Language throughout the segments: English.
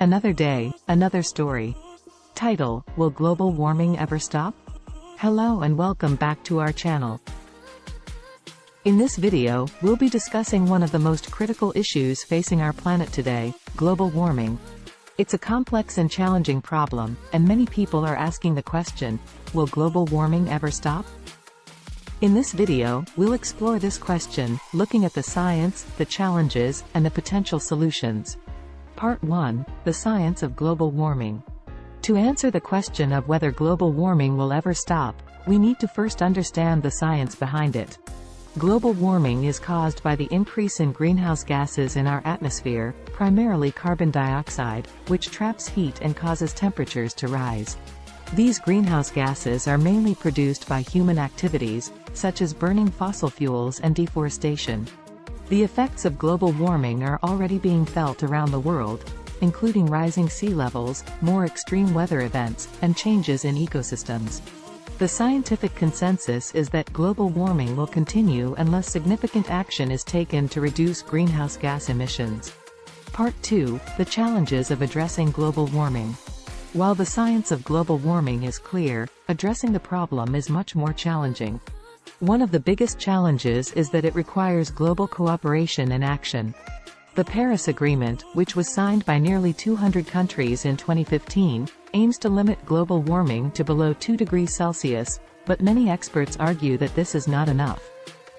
Another day, another story. Title: Will global warming ever stop? Hello and welcome back to our channel. In this video, we'll be discussing one of the most critical issues facing our planet today, global warming. It's a complex and challenging problem, and many people are asking the question, will global warming ever stop? In this video, we'll explore this question, looking at the science, the challenges, and the potential solutions. Part 1. The science of global warming. To answer the question of whether global warming will ever stop, we need to first understand the science behind it. Global warming is caused by the increase in greenhouse gases in our atmosphere, primarily carbon dioxide, which traps heat and causes temperatures to rise. These greenhouse gases are mainly produced by human activities, such as burning fossil fuels and deforestation. The effects of global warming are already being felt around the world, including rising sea levels, more extreme weather events, and changes in ecosystems. The scientific consensus is that global warming will continue unless significant action is taken to reduce greenhouse gas emissions. Part 2. The challenges of addressing global warming. While the science of global warming is clear, addressing the problem is much more challenging. One of the biggest challenges is that it requires global cooperation and action. The Paris Agreement, which was signed by nearly 200 countries in 2015, aims to limit global warming to below 2 degrees Celsius, but many experts argue that this is not enough.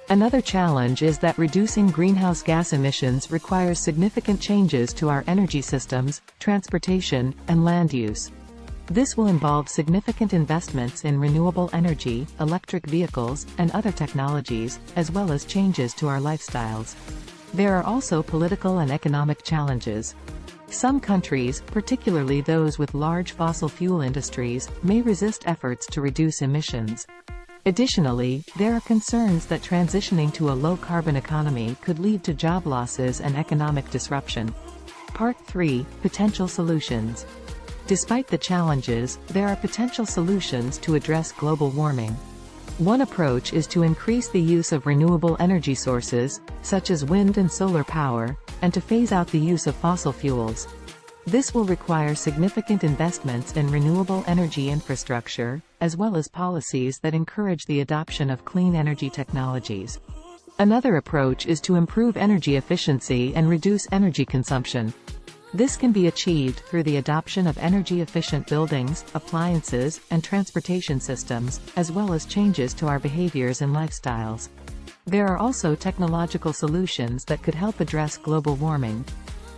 Another challenge is that reducing greenhouse gas emissions requires significant changes to our energy systems, transportation, and land use. This will involve significant investments in renewable energy, electric vehicles, and other technologies, as well as changes to our lifestyles. There are also political and economic challenges. Some countries, particularly those with large fossil fuel industries, may resist efforts to reduce emissions. Additionally, there are concerns that transitioning to a low-carbon economy could lead to job losses and economic disruption. Part 3. Potential solutions. Despite the challenges, there are potential solutions to address global warming. One approach is to increase the use of renewable energy sources, such as wind and solar power, and to phase out the use of fossil fuels. This will require significant investments in renewable energy infrastructure, as well as policies that encourage the adoption of clean energy technologies. Another approach is to improve energy efficiency and reduce energy consumption. This can be achieved through the adoption of energy-efficient buildings, appliances, and transportation systems, as well as changes to our behaviors and lifestyles. There are also technological solutions that could help address global warming.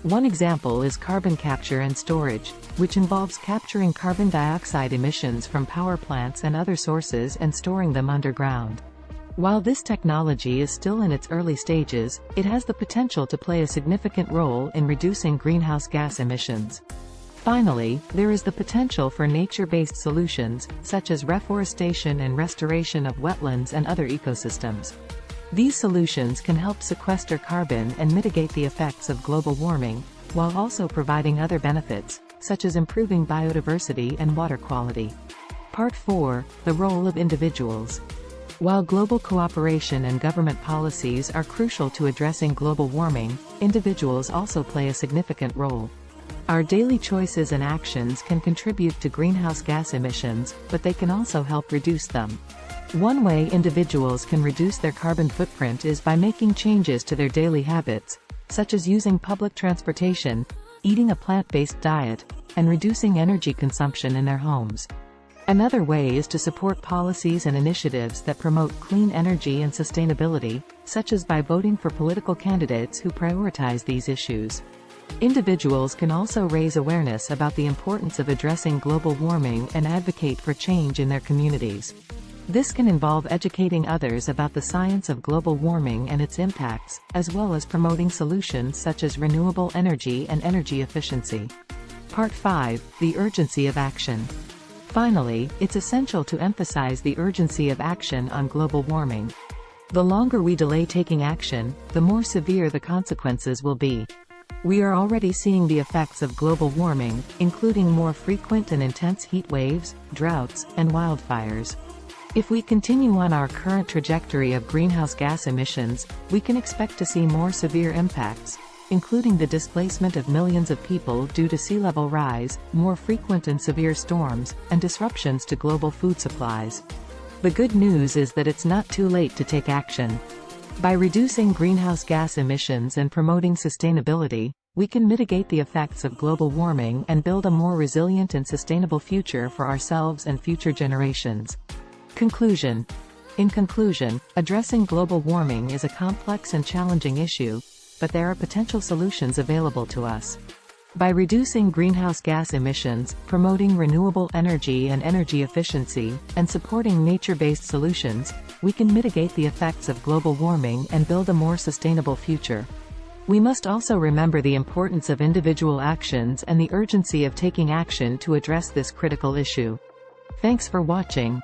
One example is carbon capture and storage, which involves capturing carbon dioxide emissions from power plants and other sources and storing them underground. While this technology is still in its early stages, it has the potential to play a significant role in reducing greenhouse gas emissions. Finally, there is the potential for nature-based solutions, such as reforestation and restoration of wetlands and other ecosystems. These solutions can help sequester carbon and mitigate the effects of global warming, while also providing other benefits, such as improving biodiversity and water quality. Part 4. The role of individuals. While global cooperation and government policies are crucial to addressing global warming, individuals also play a significant role. Our daily choices and actions can contribute to greenhouse gas emissions, but they can also help reduce them. One way individuals can reduce their carbon footprint is by making changes to their daily habits, such as using public transportation, eating a plant-based diet, and reducing energy consumption in their homes. Another way is to support policies and initiatives that promote clean energy and sustainability, such as by voting for political candidates who prioritize these issues. Individuals can also raise awareness about the importance of addressing global warming and advocate for change in their communities. This can involve educating others about the science of global warming and its impacts, as well as promoting solutions such as renewable energy and energy efficiency. Part 5. The urgency of action. Finally, it's essential to emphasize the urgency of action on global warming. The longer we delay taking action, the more severe the consequences will be. We are already seeing the effects of global warming, including more frequent and intense heat waves, droughts, and wildfires. If we continue on our current trajectory of greenhouse gas emissions, we can expect to see more severe impacts, including the displacement of millions of people due to sea level rise, more frequent and severe storms, and disruptions to global food supplies. The good news is that it's not too late to take action. By reducing greenhouse gas emissions and promoting sustainability, we can mitigate the effects of global warming and build a more resilient and sustainable future for ourselves and future generations. Conclusion. In conclusion, addressing global warming is a complex and challenging issue, but there are potential solutions available to us. By reducing greenhouse gas emissions, promoting renewable energy and energy efficiency, and supporting nature-based solutions, we can mitigate the effects of global warming and build a more sustainable future. We must also remember the importance of individual actions and the urgency of taking action to address this critical issue. Thanks for watching.